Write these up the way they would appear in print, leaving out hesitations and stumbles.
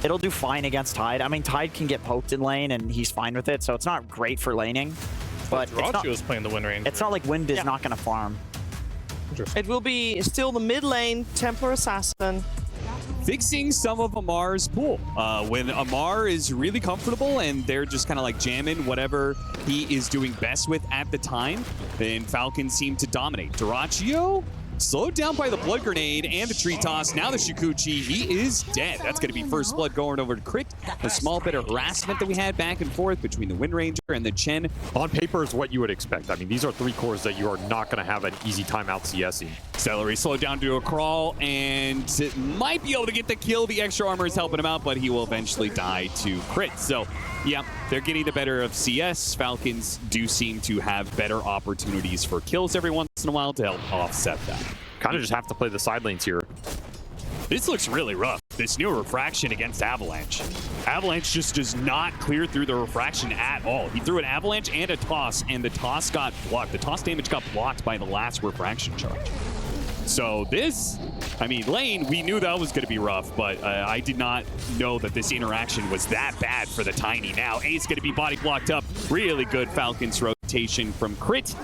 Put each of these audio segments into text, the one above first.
It'll do fine against Tide. I mean, Tide can get poked in lane, and he's fine with it, so it's not great for laning. But Roshan is playing the Wind Ranger. It's not like Wind is not going to farm. It will be still the mid lane, Templar Assassin. Fixing some of Amar's pool. When Amar is really comfortable and they're just kind of like jamming whatever he is doing best with at the time, then Falcons seem to dominate. DOTA2 slowed down by the blood grenade and the tree toss. Now the Shukuchi, he is dead. That's going to be first blood going over to Crit. A small bit of harassment that we had back and forth between the Wind Ranger and the Chen. On paper is what you would expect. I mean, these are 3 cores that you are not going to have an easy time out CSing. Celery slowed down to a crawl and might be able to get the kill. The extra armor is helping him out, but he will eventually die to Crit. So, yeah, they're getting the better of CS. Falcons do seem to have better opportunities for kills every once in a while to help offset that. Kind of just have to play the side lanes here. This looks really rough. This new refraction against Avalanche. Avalanche just does not clear through the refraction at all. He threw an Avalanche and a toss, and the toss got blocked. The toss damage got blocked by the last refraction charge. So this, I mean, lane, we knew that was going to be rough, but I did not know that this interaction was that bad for the Tiny. Now Ace going to be body blocked up. Really good Falcons rotation from Crit.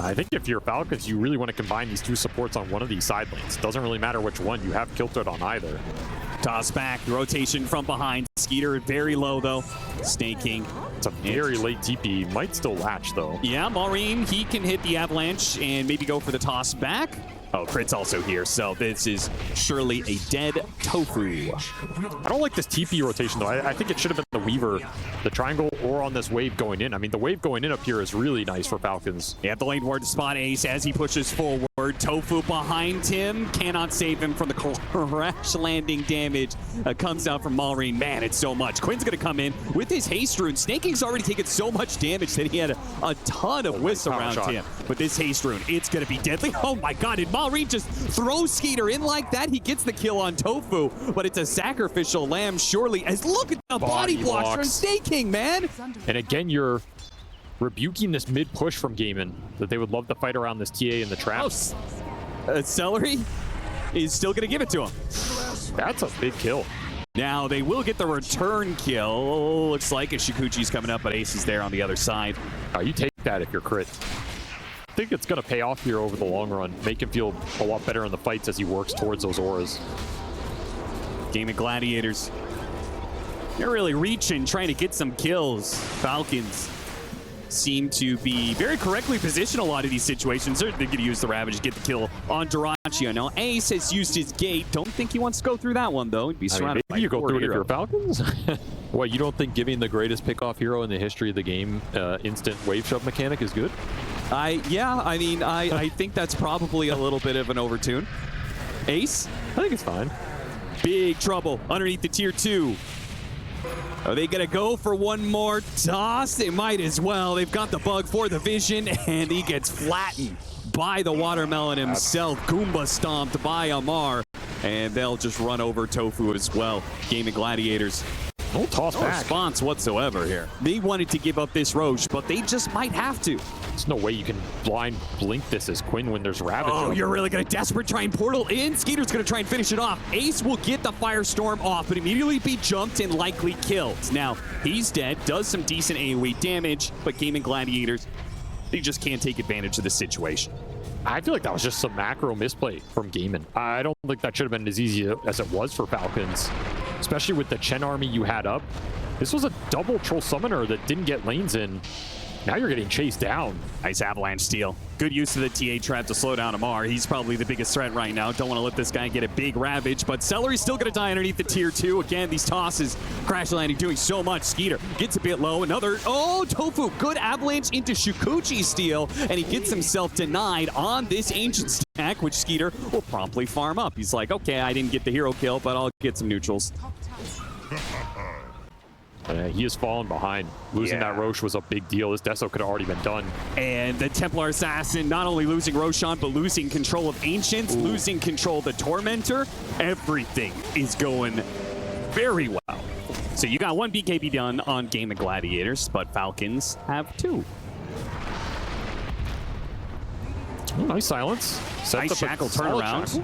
I think if you're Falcons, you really want to combine these 2 supports on one of these side lanes. Doesn't really matter which one. You have Kilted on either. Toss back, rotation from behind. Skeeter very low though. Snaking. It's a very late TP. Might still latch though. Yeah, Maureen, he can hit the Avalanche and maybe go for the toss back. Oh, Crit's also here, so this is surely a dead Tofu. I don't like this TP rotation, though. I think it should have been the Weaver, the triangle, or on this wave going in. I mean, the wave going in up here is really nice for Falcons. Yeah, the lane ward to spot Ace as he pushes forward. Tofu behind him. Cannot save him from the crash landing damage that comes out from Maureen. Man, it's so much. Quinn's going to come in with his haste rune. Snaking's already taken so much damage that he had a ton of whiffs around him. But this haste rune, it's going to be deadly. Oh my god, and Maureen just throws Skeeter in like that. He gets the kill on Tofu, but it's a sacrificial lamb surely. As look at the body blocks from Snaking, man. And again, you're rebuking this mid push from Gaimin, that they would love to fight around this TA in the traps. Celery is still going to give it to him. That's a big kill. Now they will get the return kill. Looks like a Shukuchi's coming up, but Ace is there on the other side. Oh, you take that if you're Crit. I think it's going to pay off here over the long run. Make him feel a lot better in the fights as he works towards those auras. Gaimin Gladiators. They're really reaching, trying to get some kills. Falcons seem to be very correctly positioned a lot of these situations. They're going to use the Ravage to get the kill on DOTA2. Now, Ace has used his gate. Don't think he wants to go through that one, though. He'd be surrounded by you go through it if you're Falcons. What, you don't think giving the greatest pickoff hero in the history of the game instant wave shove mechanic is good? Yeah, I mean, I think that's probably a little bit of an overtune. Ace? I think it's fine. Big trouble underneath the tier 2. Are they going to go for one more toss? They might as well. They've got the bug for the vision, and he gets flattened by the watermelon himself. Goomba stomped by Amar, and they'll just run over Tofu as well. Gaimin Gladiators. No toss back. No response whatsoever here. They wanted to give up this Roche, but they just might have to. There's no way you can blind blink this as Quinn when there's Ravage. Oh, you're really going to desperate try and portal in. Skeeter's going to try and finish it off. Ace will get the Firestorm off, but immediately be jumped and likely killed. Now, he's dead, does some decent AoE damage, but Gaimin Gladiators, they just can't take advantage of the situation. I feel like that was just some macro misplay from Gaimin. I don't think that should have been as easy as it was for Falcons, especially with the Chen army you had up. This was a double troll summoner that didn't get lanes in. Now you're getting chased down. Nice Avalanche steal. Good use of the TA trap to slow down Amar. He's probably the biggest threat right now. Don't want to let this guy get a big Ravage, but Celery's still going to die underneath the tier 2. Again, these tosses, crash landing, doing so much. Skeeter gets a bit low. Another, oh, Tofu, good Avalanche into Shukuchi steal, and he gets himself denied on this Ancient stack, which Skeeter will promptly farm up. He's like, okay, I didn't get the hero kill, but I'll get some neutrals. He has fallen behind. Losing that Roche was a big deal. This Deso could have already been done. And the Templar Assassin not only losing Roshan, but losing control of Ancients, losing control of the Tormentor. Everything is going very well. So you got one BKB done on Gaimin Gladiators, but Falcons have 2. Oh, nice silence. Nice shackle turnaround.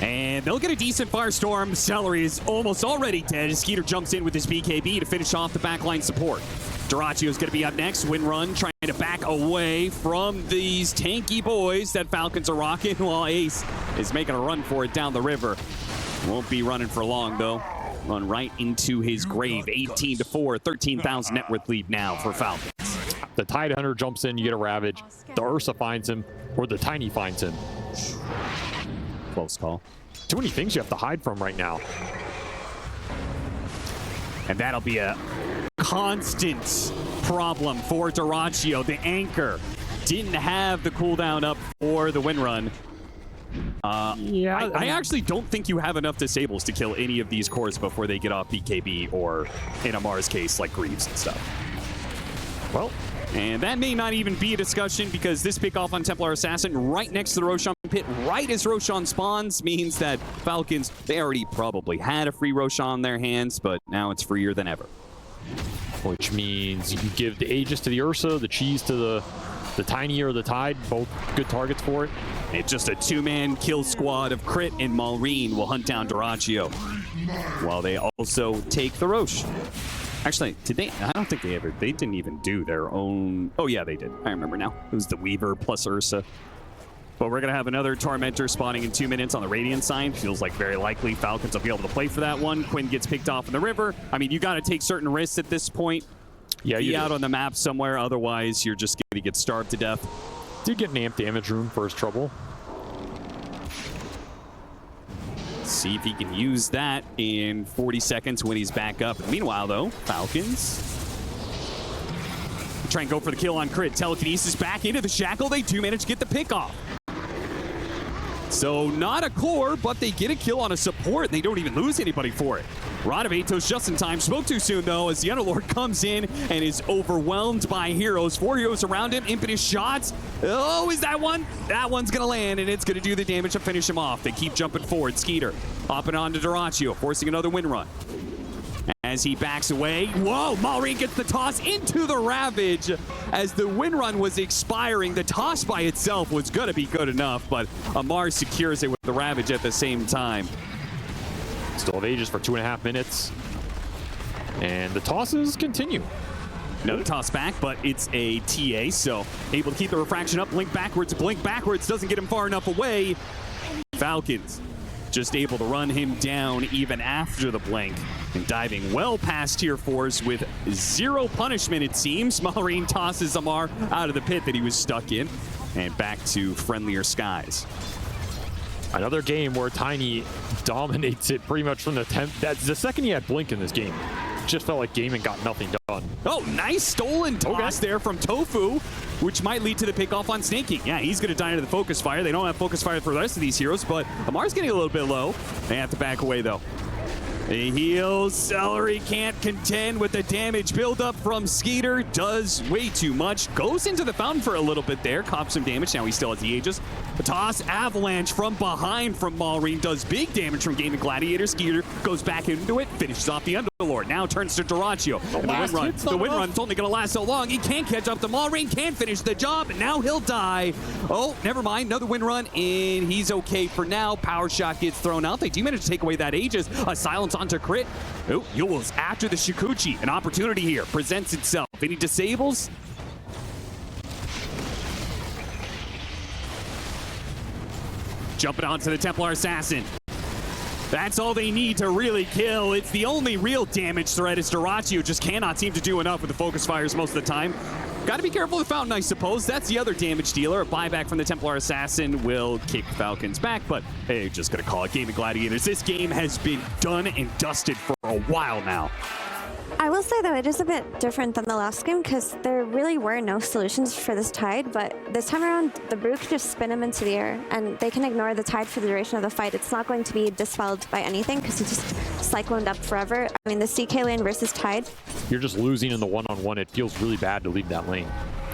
And they'll get a decent firestorm. Celery is almost already dead. Skeeter jumps in with his BKB to finish off the backline support. Doracio's going to be up next. Win run trying to back away from these tanky boys that Falcons are rocking, while Ace is making a run for it down the river. Won't be running for long, though. Run right into his grave. 18-4, 13,000 net worth lead now for Falcons. The Tide Hunter jumps in, you get a Ravage. The Ursa finds him, or the Tiny finds him. Close call. Too many things you have to hide from right now. And that'll be a constant problem for Doracio. The anchor didn't have the cooldown up for the win run. I actually don't think you have enough disables to kill any of these cores before they get off BKB, or in Amar's case, like Greaves and stuff. Well, and that may not even be a discussion, because this pick off on Templar Assassin right next to the Roshan pit, right as Roshan spawns, means that Falcons, they already probably had a free Roshan on their hands, but now it's freer than ever. which means you give the Aegis to the Ursa, the Cheese to the Tiny or the Tide, both good targets for it. It's just a two-man kill squad of Crit and Malrine will hunt down Doraccio, while they also take the Roche. Actually, did they? I don't think they ever. They didn't even do their own. Oh yeah, they did. I remember now. It was the Weaver plus Ursa. But we're gonna have another Tormentor spawning in 2 minutes on the Radiant side. Feels like very likely Falcons will be able to play for that one. Quinn gets picked off in the river. I mean, you got to take certain risks at this point. Yeah, be you out do. on the map somewhere. Otherwise, you're just gonna get starved to death. Did get an amp damage rune for his trouble. See if he can use that in 40 seconds when he's back up. Meanwhile, though, Falcons try and go for the kill on Crit. Telekinesis back into the shackle. They do manage to get the pick off. So not a core, but they get a kill on a support, and they don't even lose anybody for it. Rod of Atos just in time. Spoke too soon, though, as the Underlord comes in and is overwhelmed by heroes. 4 heroes around him. Impetus shots. Oh, is that one? That one's going to land, and it's going to do the damage to finish him off. They keep jumping forward. Skeeter hopping on to Doraccio, forcing another win run. As he backs away, whoa, Malrine gets the toss into the Ravage. As the win run was expiring, the toss by itself was going to be good enough, but Amar secures it with the Ravage at the same time. Still have Aegis for 2.5 minutes. And the tosses continue. Another toss back, but it's a TA, so able to keep the refraction up. Blink backwards, doesn't get him far enough away. Falcons just able to run him down even after the blink, and diving well past tier 4s with 0 punishment, it seems. Malrine tosses Amar out of the pit that he was stuck in, and back to friendlier skies. Another game where Tiny dominates it pretty much from the 10th. That's the second he had Blink in this game. Just felt like Gaimin got nothing done. Oh, nice stolen toss there from Tofu, which might lead to the pickoff on Snaking. Yeah, he's going to die into the focus fire. They don't have focus fire for the rest of these heroes, but Amar's getting a little bit low. They have to back away, though. A heal. Celery can't contend with the damage buildup from Skeeter. Does way too much. Goes into the fountain for a little bit there. Cops some damage. Now he still has the Aegis. The toss. Avalanche from behind from Malrine. Does big damage from Gaimin Gladiators. Skeeter goes back into it. Finishes off the Underlord. Now turns to Doraccio. The win run's only going to last so long. He can't catch up to Malrine. Can't finish the job. And now he'll die. Oh, never mind. Another win run. And he's okay for now. Power shot gets thrown out. They do manage to take away that Aegis. A silence onto Crit. Oh, Yules after the Shikuchi. An opportunity here presents itself. Any disables? Jumping onto the Templar Assassin. That's all they need to really kill. It's the only real damage threat as Doraccio just cannot seem to do enough with the focus fires most of the time. Got to be careful with Fountain, I suppose. That's the other damage dealer. A buyback from the Templar Assassin will kick Falcons back, but hey, just going to call it Gaimin Gladiators. This game has been done and dusted for a while now. I will say, though, it is a bit different than the last game because there really were no solutions for this Tide, but this time around, the Brew can just spin him into the air, and they can ignore the Tide for the duration of the fight. It's not going to be dispelled by anything because he just cycloned up forever. I mean, the CK lane versus Tide. You're just losing in the one-on-one. It feels really bad to leave that lane.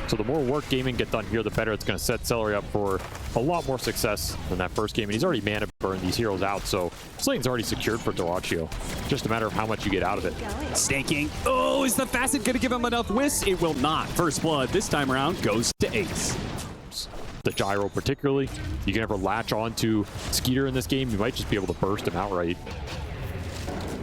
So the more work Gaimin get done here, the better it's going to set Celery up for a lot more success than that first game. And he's already mana burned these heroes out, so this lane's already secured for Doraccio. Just a matter of how much you get out of it. Staking. Oh, is the Facet going to give him enough whiffs? It will not. First blood this time around goes to Ace. the gyro particularly. You can never latch on to Skeeter in this game. You might just be able to burst him outright.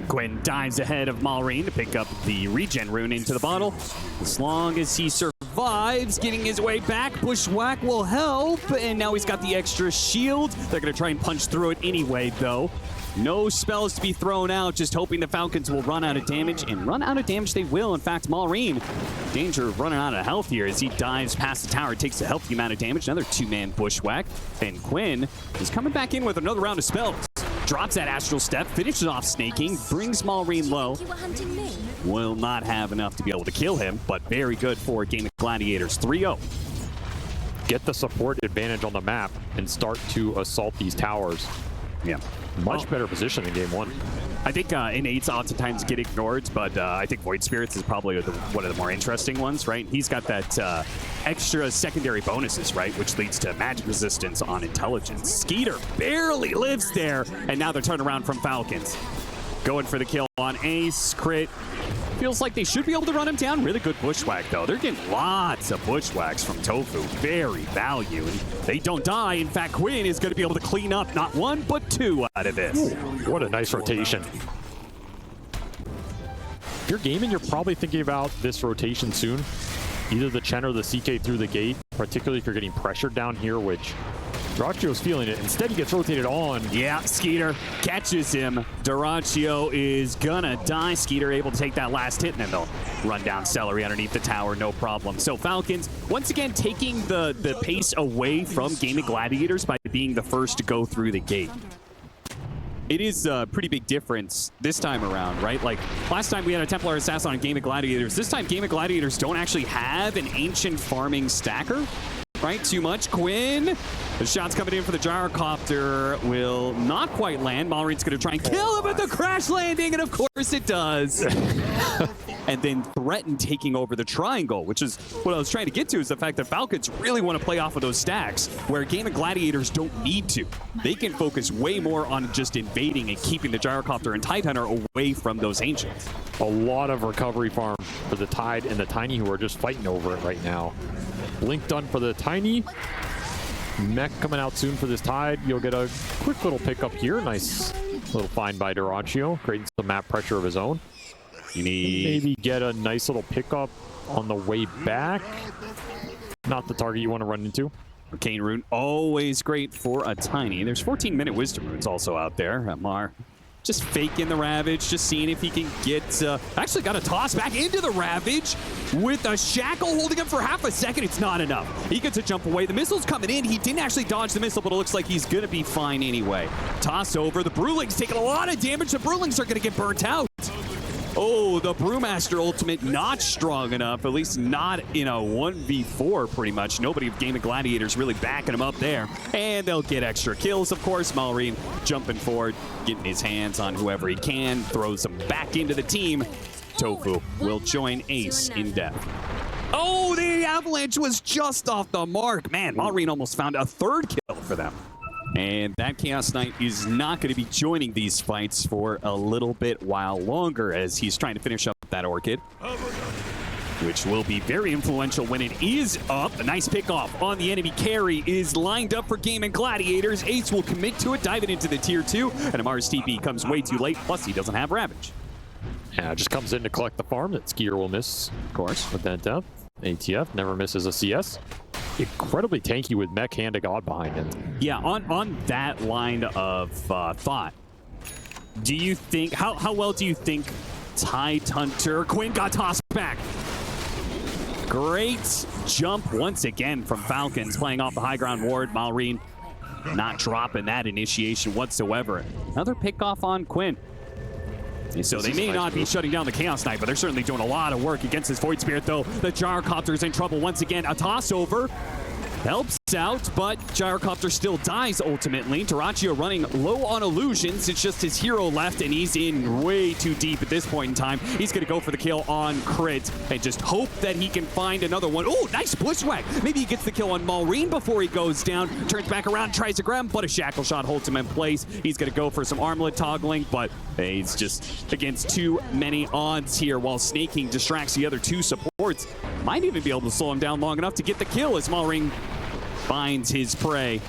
Quinn dives ahead of Malrine to pick up the regen rune into the bottle. As long as he survives, getting his way back, Bushwhack will help. And now he's got the extra shield. They're going to try and punch through it anyway, though. No spells to be thrown out, just hoping the Falcons will run out of damage, and run out of damage they will. In fact, Malrine, danger of running out of health here as he dives past the tower, takes a healthy amount of damage. Another two-man Bushwhack, and Quinn is coming back in with another round of spells. Drops that Astral Step, finishes off snaking, brings Malrine low. Will not have enough to be able to kill him, but very good for Gaimin Gladiators. 3-0. Get the support advantage on the map and start to assault these towers. Yeah. Much better position than game one. I think Innates oftentimes get ignored, but I think Void Spirits is probably one of the more interesting ones, right? He's got that extra secondary bonuses, right? Which leads to magic resistance on intelligence. Skeeter barely lives there, and now they're turning around from Falcons. Going for the kill on Ace, crit. Feels like they should be able to run him down. Really good Bushwhack, though. They're getting lots of Bushwhacks from Tofu. Very value. And they don't die. In fact, Quinn is going to be able to clean up not one, but two out of this. What a nice rotation. If you're gaming, you're probably thinking about this rotation soon. Either the Chen or the CK through the gate, particularly if you're getting pressured down here, which Duracio's feeling it. Instead, he gets rotated on. Yeah, Skeeter catches him. Duracio is gonna die. Skeeter able to take that last hit, and then they'll run down Celery underneath the tower, no problem. So Falcons, once again, taking the pace away from Gaimin Gladiators by being the first to go through the gate. It is a pretty big difference this time around, right? Like, last time we had a Templar Assassin on Gaimin Gladiators. This time, Gaimin Gladiators don't actually have an ancient farming stacker. Right, too much. Quinn, the shot's coming in for the gyrocopter, will not quite land. Malrine's going to try and kill him at the crash landing, and of course it does. And then threaten taking over the triangle, which is what I was trying to get to, is the fact that Falcons really want to play off of those stacks, where Gaimin Gladiators don't need to. They can focus way more on just invading and keeping the gyrocopter and Tide Hunter away from those ancients. A lot of recovery farm for the Tide and the Tiny, who are just fighting over it right now. Blink done for the Tiny. Mech coming out soon for this Tide. You'll get a quick little pickup here. Nice little find by Duracio, creating some map pressure of his own. You need maybe get a nice little pickup on the way back. Not the target you want to run into. Arcane Rune, always great for a Tiny. There's 14-minute Wisdom Runes also out there. Mar just faking the Ravage, just seeing if he can get... actually got a toss back into the Ravage with a Shackle holding him for half a second. It's not enough. He gets a jump away. The missile's coming in. He didn't actually dodge the missile, but it looks like he's going to be fine anyway. Toss over. The Brewling's taking a lot of damage. The Brewlings are going to get burnt out. Oh, the Brewmaster ultimate not strong enough, at least not in a 1v4 pretty much. Nobody of Gaimin Gladiators really backing him up there. And they'll get extra kills, of course. Malrine jumping forward, getting his hands on whoever he can, throws them back into the team. Tofu will join Ace in death. Oh, the avalanche was just off the mark. Man, Malrine almost found a third kill for them. And that Chaos Knight is not going to be joining these fights for a little bit while longer, as he's trying to finish up that Orchid, which will be very influential when it is up. A nice pickoff on the enemy carry is lined up for Gaimin Gladiators. Ace will commit to it, diving into the tier 2, and Amar's TP comes way too late, plus he doesn't have Ravage. Yeah, just comes in to collect the farm that Skeeter will miss, of course, with that death. ATF never misses a CS. Incredibly tanky with Mech Hand of God behind him. Yeah, on that line of thought, do you think, how well do you think Tide Hunter, Quinn got tossed back? Great jump once again from Falcons, playing off the high ground ward. Malrine not dropping that initiation whatsoever. Another pick off on Quinn. So they may not be shutting down the Chaos Knight, but they're certainly doing a lot of work against this Void Spirit, though. The Gyrocopter's in trouble once again. A toss over helps out, but Gyrocopter still dies ultimately. Duracio running low on illusions. It's just his hero left, and he's in way too deep at this point in time. He's going to go for the kill on crit and just hope that he can find another one. Oh, nice Bushwhack. Maybe he gets the kill on Malrine before he goes down. Turns back around, tries to grab him, but a Shackle Shot holds him in place. He's going to go for some armlet toggling, but he's just against too many odds here, while Snaking distracts the other two supports. Might even be able to slow him down long enough to get the kill as Malrine finds his prey.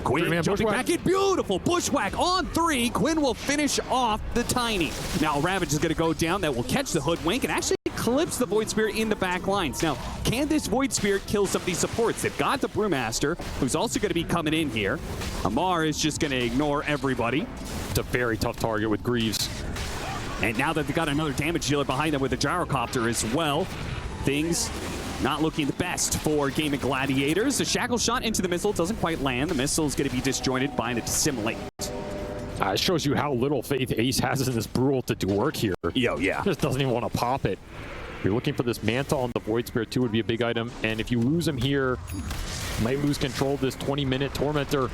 Quinn jumping back in. Beautiful bushwhack on 3. Quinn will finish off the Tiny. Now Ravage is going to go down. That will catch the Hoodwink and actually clips the Void Spirit in the back lines. Now, can this Void Spirit kill some of these supports? They've got the Brewmaster, who's also going to be coming in here. Amar is just going to ignore everybody. It's a very tough target with Greaves. And now that they've got another damage dealer behind them with a gyrocopter as well, things not looking the best for Gaimin Gladiators. The shackle shot into the missile doesn't quite land. The missile is going to be disjointed by an Dissimilate. It shows you how little faith Ace has in this Brule to do work here. Yo, yeah. Just doesn't even want to pop it. You're looking for this Manta on the Void Spirit too would be a big item. And if you lose him here, you might lose control of this 20-minute Tormentor.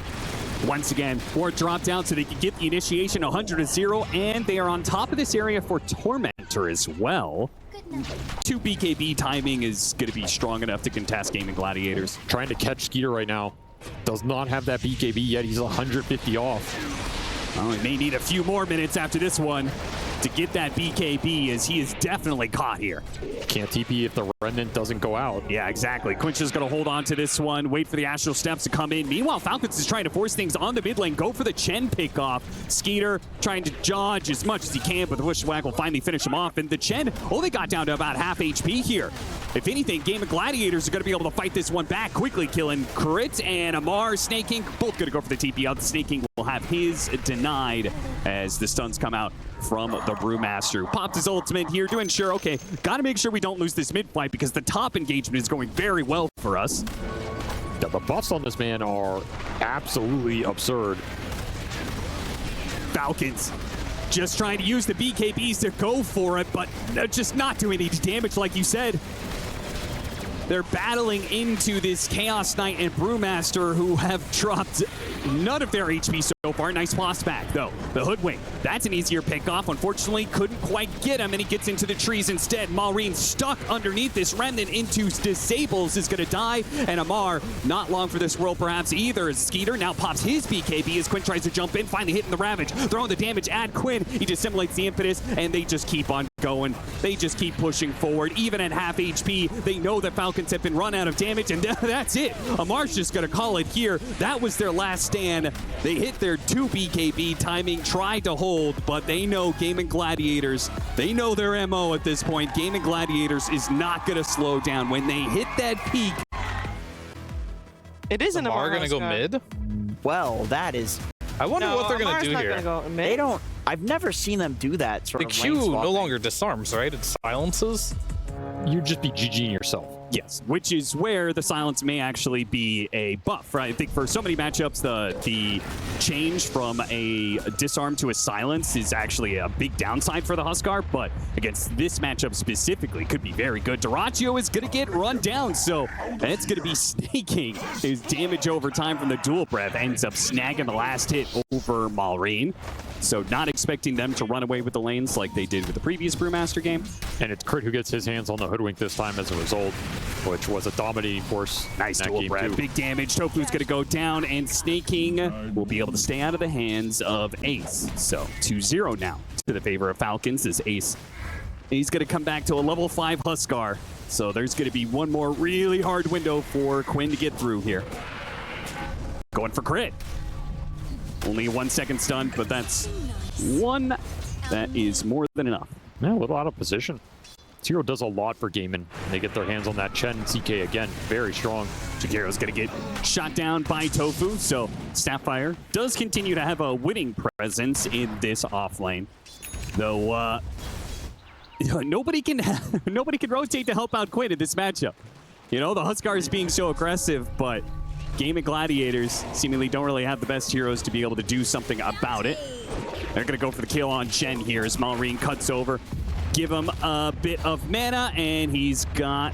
Once again, Ward dropped down so they can get the initiation 100-0, and they are on top of this area for Tormentor as well. 2 BKB timing is going to be strong enough to contest Gaimin Gladiators. Trying to catch Skeeter right now. Does not have that BKB yet. He's 150 off. Oh, he may need a few more minutes after this one to get that BKB, as he is definitely caught here. Can't TP if the Remnant doesn't go out. Yeah, exactly. Quinch is going to hold on to this one, wait for the Astral Steps to come in. Meanwhile, Falcons is trying to force things on the mid lane, go for the Chen pickoff. Skeeter trying to dodge as much as he can, but the Bushwhack will finally finish him off. And the Chen only got down to about half HP here. If anything, Gaimin Gladiators are going to be able to fight this one back, quickly killing Crit and Amar snaking. Both going to go for the TP out. The snaking will have his denied as the stuns come out from the Brewmaster. Popped his ultimate here to ensure, okay, got to make sure we don't lose this mid-fight because the top engagement is going very well for us. The buffs on this man are absolutely absurd. Falcons just trying to use the BKBs to go for it, but they're just not doing any damage like you said. They're battling into this Chaos Knight and Brewmaster, who have dropped none of their HP so far. Nice boss back, though. The Hoodwink, that's an easier pickoff. Unfortunately, couldn't quite get him, and he gets into the trees instead. Maureen stuck underneath this Remnant into disables, is going to die. And Amar, not long for this world perhaps either, as Skeeter now pops his BKB as Quinn tries to jump in, finally hitting the Ravage, throwing the damage at Quinn. He dissimulates the impetus, and they just keep on going. They just keep pushing forward. Even at half HP, they know that Falcons have been run out of damage, and that's it. Amar's just going to call it here. That was their last stand. They hit their 2 BKB timing, tried to hold, but they know Gaimin Gladiators, they know their MO at this point. Gaimin Gladiators is not going to slow down. When they hit that peak, It isn't Amar gonna go mid? Well, that is... I wonder what they're gonna do here. They don't... I've never seen them do that sort The of Q lane swapping. no longer disarms, right? It silences. You'd just be GGing yourself. yes, which is where the silence may actually be a buff, right? I think for so many matchups, the change from a disarm to a silence is actually a big downside for the Huskar, but against this matchup specifically, could be very good. Dyrachyo is going to get run down, so it's going to be snaking. His damage over time from the dual breath ends up snagging the last hit over Maureen. So not expecting them to run away with the lanes like they did with the previous Brewmaster game. And it's Crit who gets his hands on the Hoodwink this time as a result, which was a dominating force. Nice dual breath, big damage. Tofu's going to go down, and snaking will be able to stay out of the hands of Ace. So 2-0 now to the favor of Falcons as Ace. He's going to come back to a level 5 Huskar. So there's going to be one more really hard window for Quinn to get through here. Going for Crit. Only a 1 second stun, but that's one that is more than enough. Yeah, a little out of position. Zero does a lot for Gaimin. They get their hands on that Chen CK again. Very strong. Shakiro's going to get shot down by Tofu, so Sapphire does continue to have a winning presence in this off lane. Though, nobody can rotate to help out Quinn in this matchup. You know, the Huskar is being so aggressive, but Gaimin Gladiators seemingly don't really have the best heroes to be able to do something about it. They're going to go for the kill on Chen here as Maureen cuts over. Give him a bit of mana, and he's got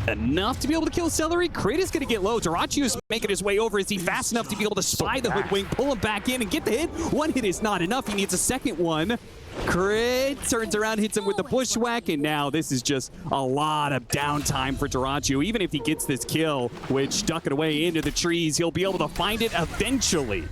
enough to be able to kill Celery. Crit is going to get low. Dyrachyo's making his way over. Is he fast enough to be able to spy the Hoodwink, pull him back in, and get the hit? One hit is not enough. He needs a second one. Crit turns around, hits him with the Bushwhack, and now this is just a lot of downtime for Dyrachyo. Even if he gets this kill, which duck it away into the trees, he'll be able to find it eventually.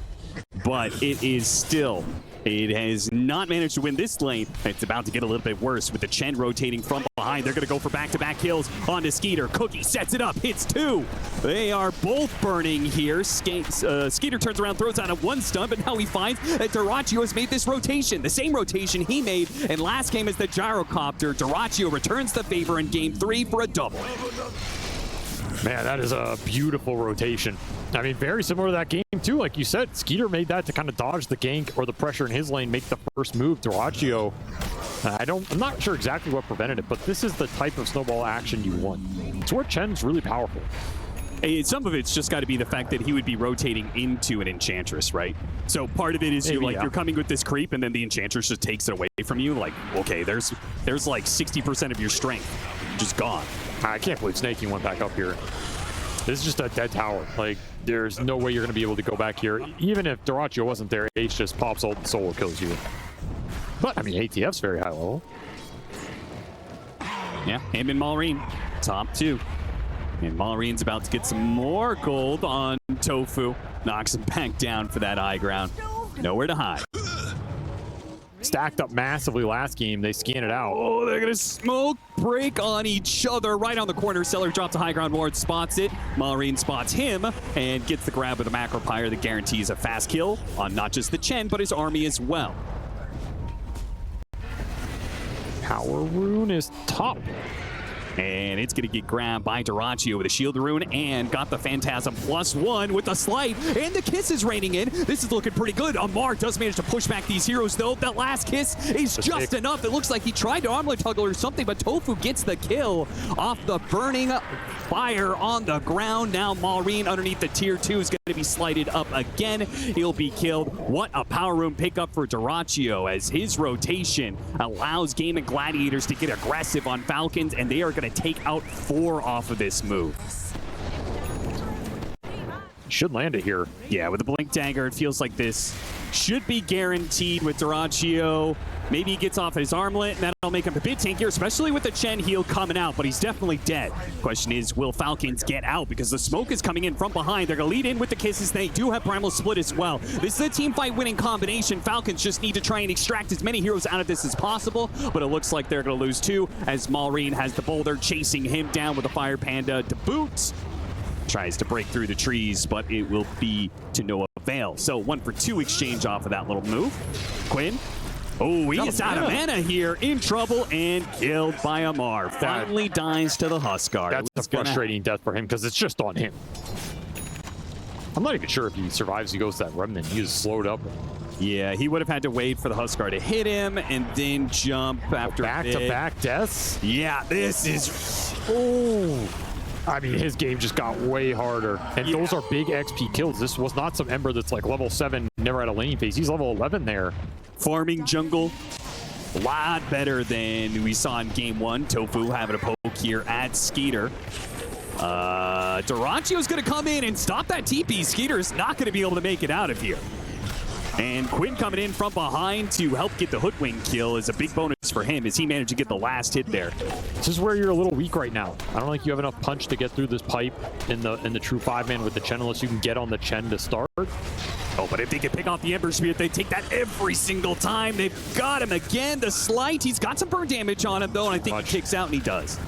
But it is still It has not managed to win this lane. It's about to get a little bit worse with the Chen rotating from behind. They're going to go for back-to-back kills onto Skeeter. Cookie sets it up, hits 2. They are both burning here. Skeeter turns around, throws out a 1 stun, but now he finds that Dyrachyo has made this rotation. The same rotation he made in last game as the gyrocopter. Dyrachyo returns the favor in game 3 for a double. Man, that is a beautiful rotation. I mean, very similar to that game too. Like you said, Skeeter made that to kind of dodge the gank or the pressure in his lane, make the first move. Dyrachyo, I'm not sure exactly what prevented it, but this is the type of snowball action you want. It's where Chen's really powerful. Some of it's just got to be the fact that he would be rotating into an Enchantress, right? So part of it is you're coming with this creep, and then the Enchantress just takes it away from you. Like, okay, there's like 60% of your strength just gone. I can't believe Snaking went back up here. This is just a dead tower. Like, there's no way you're going to be able to go back here. Even if Dyrachyo wasn't there, H just pops ult and solo kills you. But, I mean, ATF's very high level. Yeah, him and Malrine, top 2. And Malrine's about to get some more gold on Tofu. Knocks him back down for that high ground. Nowhere to hide. Stacked up massively last game. They scan it out. Oh, they're going to smoke break on each other right on the corner. Seller drops a high ground ward, spots it. Malrine spots him and gets the grab with a macro pyre that guarantees a fast kill on not just the Chen, but his army as well. Power rune is top. And it's going to get grabbed by Dyrachyo with a shield rune and got the Phantasm +1 with the slight. And the kiss is raining in. This is looking pretty good. Amar does manage to push back these heroes, though. That last kiss is just enough. It looks like he tried to armlet toggle or something, but Tofu gets the kill off the burning fire on the ground. Now Malrine underneath the tier 2 is going to be slighted up again. He'll be killed. What a power room pickup for Dyrachyo as his rotation allows Gaimin Gladiators to get aggressive on Falcons, and they are going to take out 4 off of this move. Should land it here. Yeah, with the Blink Dagger, it feels like this should be guaranteed with Dyrachyo. Maybe he gets off his armlet, and that'll make him a bit tankier, especially with the Chen heal coming out, but he's definitely dead. Question is, will Falcons get out? Because the smoke is coming in from behind. They're going to lead in with the kisses. They do have Primal Split as well. This is a team fight winning combination. Falcons just need to try and extract as many heroes out of this as possible, but it looks like they're going to lose 2 as Malrine has the boulder chasing him down with a Fire Panda to boot. Tries to break through the trees, but it will be to no avail. So 1 for 2 exchange off of that little move. Quinn. Oh, he is out of mana here, in trouble, and killed by Amar. Finally dies to the Huskar. That's a frustrating death for him because it's just on him. I'm not even sure if he survives. He goes to that remnant. He is slowed up. Yeah, he would have had to wait for the Huskar to hit him and then jump after back-to-back deaths. Yeah, this is... Oh. I mean, his game just got way harder. And those are big XP kills. This was not some Ember that's like level 7, never had a laning phase. He's level 11 there. Farming jungle, a lot better than we saw in game 1. Tofu having a poke here at Skeeter. Dyrachyo's going to come in and stop that TP. Skeeter's not going to be able to make it out of here. And Quinn coming in from behind to help get the Hoodwink kill is a big bonus for him as he managed to get the last hit there. This is where you're a little weak right now. I don't think you have enough punch to get through this pipe in the true 5-man with the Chen unless you can get on the Chen to start. Oh, but if they can pick off the Ember Spirit, they take that every single time. They've got him again. The slight, he's got some burn damage on him, though, and I think he kicks out, and he does.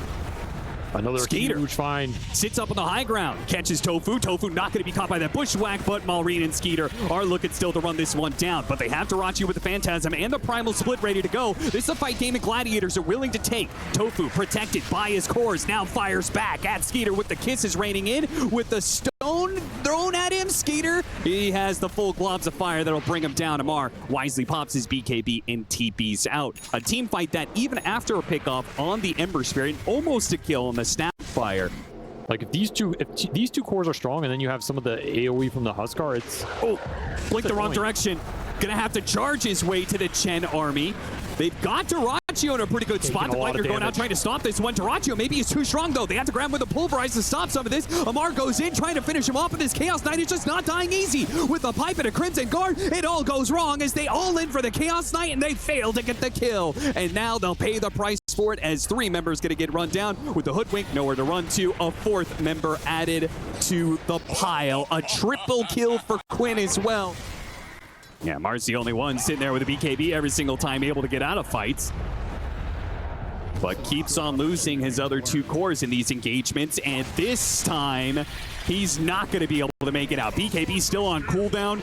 Another Skeeter huge find. Sits up on the high ground, catches Tofu. Tofu not going to be caught by that bushwhack, but Malrine and Skeeter are looking still to run this one down. But they have Dyrachyo with the Phantasm and the Primal Split ready to go. This is a fight Gaimin Gladiators are willing to take. Tofu, protected by his cores, now fires back at Skeeter with the kisses raining in. With the stone thrown at him, Skeeter, he has the full globs of fire that'll bring him down. Amar wisely pops his BKB and TPs out. A team fight that even after a pickoff on the Ember Spirit, almost a kill on the Snapfire. Like if these two cores are strong and then you have some of the AoE from the Huskar, it's... Oh, blink the wrong direction. Gonna have to charge his way to the Chen army. They've got Dyrachyo in a pretty good spot. The Lightner going out trying to stop this one. Dyrachyo maybe he's too strong though. They have to grab him with a pulverize to stop some of this. Amar goes in trying to finish him off, but this Chaos Knight is just not dying easy. With a pipe and a Crimson Guard, it all goes wrong as they all in for the Chaos Knight and they fail to get the kill. And now they'll pay the price for it as 3 members gonna get run down with the Hoodwink nowhere to run to. A 4th member added to the pile. A triple kill for Quinn as well. Yeah, Mars the only one sitting there with a BKB every single time, able to get out of fights. But keeps on losing his other 2 cores in these engagements, and this time, he's not going to be able to make it out. BKB still on cooldown.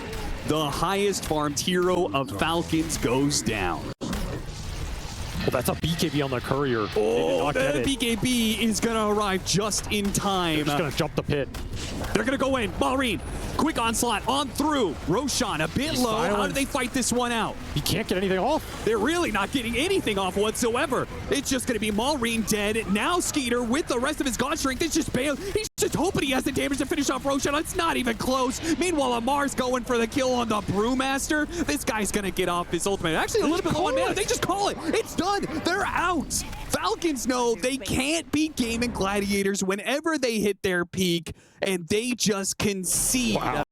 The highest farmed hero of Falcons goes down. Well, that's a BKB on the courier. Oh, the BKB is going to arrive just in time. They're just going to jump the pit. They're going to go in. Maureen, quick onslaught on through. Roshan a bit low. How do they fight this one out? He can't get anything off. They're really not getting anything off whatsoever. It's just going to be Maureen dead. Now Skeeter with the rest of his God Strength. It's just bail. He's just hoping he has the damage to finish off Roshan. It's not even close. Meanwhile, Amar's going for the kill on the Brewmaster. This guy's going to get off his ultimate. Actually, a little bit low on mana. They just call it. It's done. They're out. Falcons know they can't beat Gaimin Gladiators whenever they hit their peak, and they just concede. Wow.